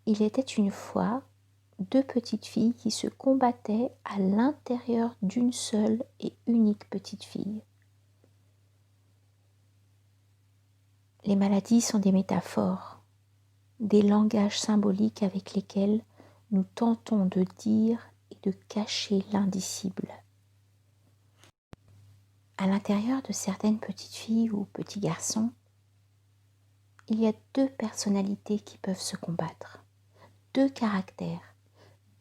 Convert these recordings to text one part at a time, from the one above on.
Il était une fois deux petites filles qui se combattaient à l'intérieur d'une seule et unique petite fille. Les maladies sont des métaphores, des langages symboliques avec lesquels nous tentons de dire et de cacher l'indicible. À l'intérieur de certaines petites filles ou petits garçons, il y a deux personnalités qui peuvent se combattre, deux caractères,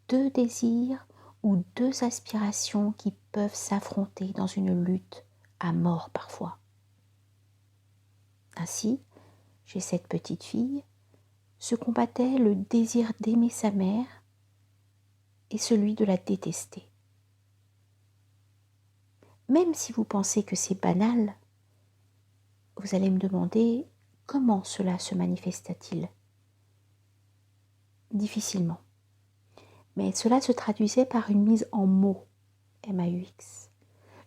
deux désirs ou deux aspirations qui peuvent s'affronter dans une lutte à mort parfois. Ainsi, chez cette petite fille, se combattait le désir d'aimer sa mère et celui de la détester. Même si vous pensez que c'est banal, vous allez me demander comment cela se manifesta-t-il ? Difficilement. Mais cela se traduisait par une mise en mots, MAUX,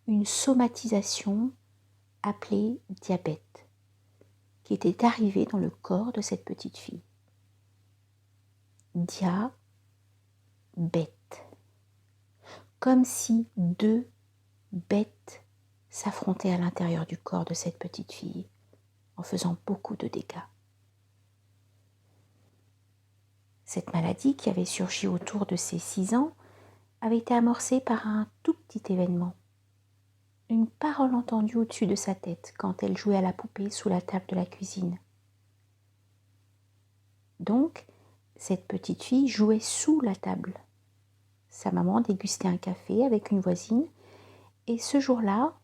une somatisation appelée diabète, qui était arrivée dans le corps de cette petite fille. Dia, bête. Comme si deux bêtes s'affrontaient à l'intérieur du corps de cette petite fille, en faisant beaucoup de dégâts. Cette maladie, qui avait surgi autour de ses 6 ans, avait été amorcée par un tout petit événement. Une parole entendue au-dessus de sa tête quand elle jouait à la poupée sous la table de la cuisine. Donc, cette petite fille jouait sous la table. Sa maman dégustait un café avec une voisine et ce jour-là,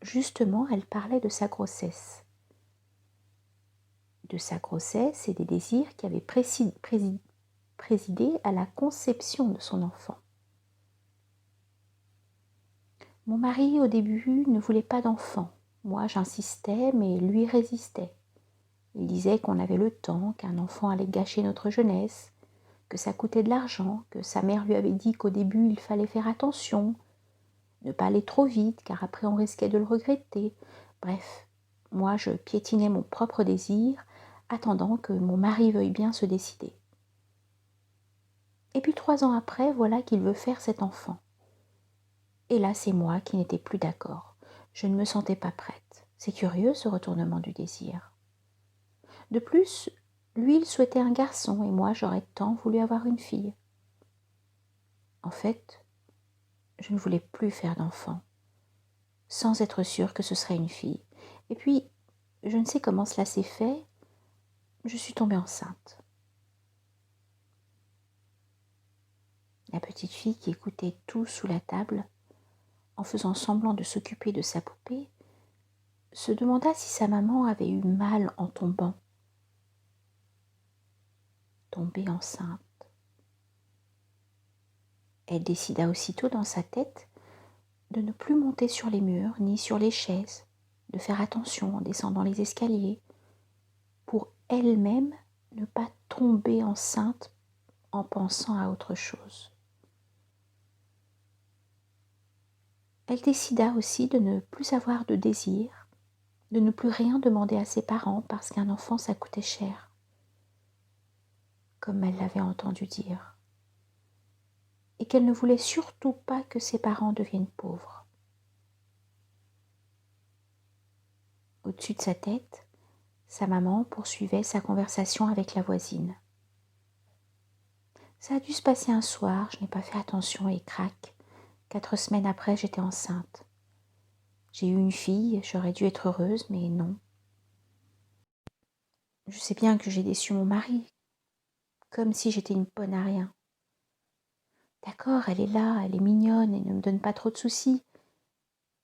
justement, elle parlait de sa grossesse. De sa grossesse et des désirs qui avaient présidé à la conception de son enfant. Mon mari, au début, ne voulait pas d'enfant. Moi, j'insistais, mais lui résistait. Il disait qu'on avait le temps, qu'un enfant allait gâcher notre jeunesse, que ça coûtait de l'argent, que sa mère lui avait dit qu'au début, il fallait faire attention, ne pas aller trop vite, car après on risquait de le regretter. Bref, moi, je piétinais mon propre désir, attendant que mon mari veuille bien se décider. Et puis 3 ans après, voilà qu'il veut faire cet enfant. Et là, c'est moi qui n'étais plus d'accord. Je ne me sentais pas prête. C'est curieux, ce retournement du désir. De plus, lui, il souhaitait un garçon et moi, j'aurais tant voulu avoir une fille. En fait, je ne voulais plus faire d'enfant, sans être sûre que ce serait une fille. Et puis, je ne sais comment cela s'est fait, je suis tombée enceinte. La petite fille qui écoutait tout sous la table, en faisant semblant de s'occuper de sa poupée, se demanda si sa maman avait eu mal en tombant. Tombée enceinte. Elle décida aussitôt dans sa tête de ne plus monter sur les murs ni sur les chaises, de faire attention en descendant les escaliers, pour elle-même ne pas tomber enceinte en pensant à autre chose. Elle décida aussi de ne plus avoir de désir, de ne plus rien demander à ses parents parce qu'un enfant ça coûtait cher, comme elle l'avait entendu dire, et qu'elle ne voulait surtout pas que ses parents deviennent pauvres. Au-dessus de sa tête, sa maman poursuivait sa conversation avec la voisine. Ça a dû se passer un soir, je n'ai pas fait attention et crac, 4 semaines après, j'étais enceinte. J'ai eu une fille, j'aurais dû être heureuse, mais non. Je sais bien que j'ai déçu mon mari, comme si j'étais une bonne à rien. D'accord, elle est là, elle est mignonne et ne me donne pas trop de soucis,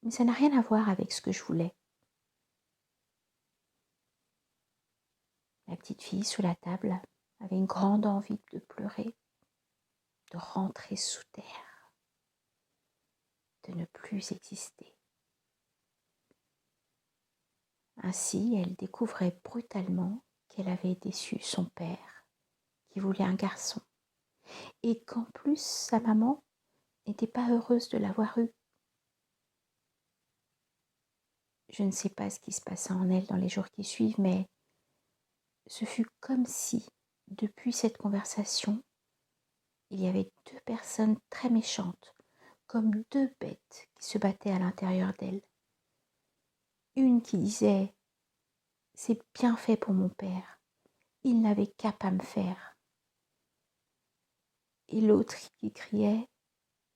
mais ça n'a rien à voir avec ce que je voulais. La petite fille sous la table avait une grande envie de pleurer, de rentrer sous terre, de ne plus exister. Ainsi, elle découvrait brutalement qu'elle avait déçu son père, qui voulait un garçon, et qu'en plus sa maman n'était pas heureuse de l'avoir eu. Je ne sais pas ce qui se passa en elle dans les jours qui suivent, mais ce fut comme si Depuis cette conversation, il y avait deux personnes très méchantes, comme deux bêtes qui se battaient à l'intérieur d'elle. Une qui disait « C'est bien fait pour mon père, il n'avait qu'à pas me faire ». Et l'autre qui criait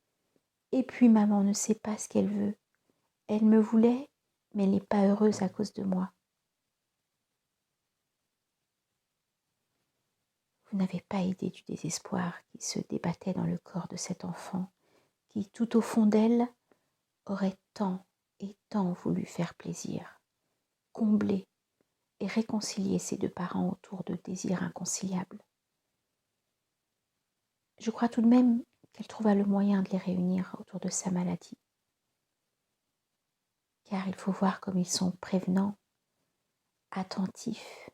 « Et puis maman ne sait pas ce qu'elle veut, elle me voulait, mais elle n'est pas heureuse à cause de moi ». Vous n'avez pas idée du désespoir qui se débattait dans le corps de cet enfant, qui, tout au fond d'elle, aurait tant et tant voulu faire plaisir, combler et réconcilier ses deux parents autour de désirs inconciliables. Je crois tout de même qu'elle trouva le moyen de les réunir autour de sa maladie. Car il faut voir comme ils sont prévenants, attentifs,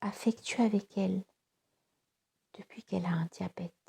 affectueux avec elle depuis qu'elle a un diabète.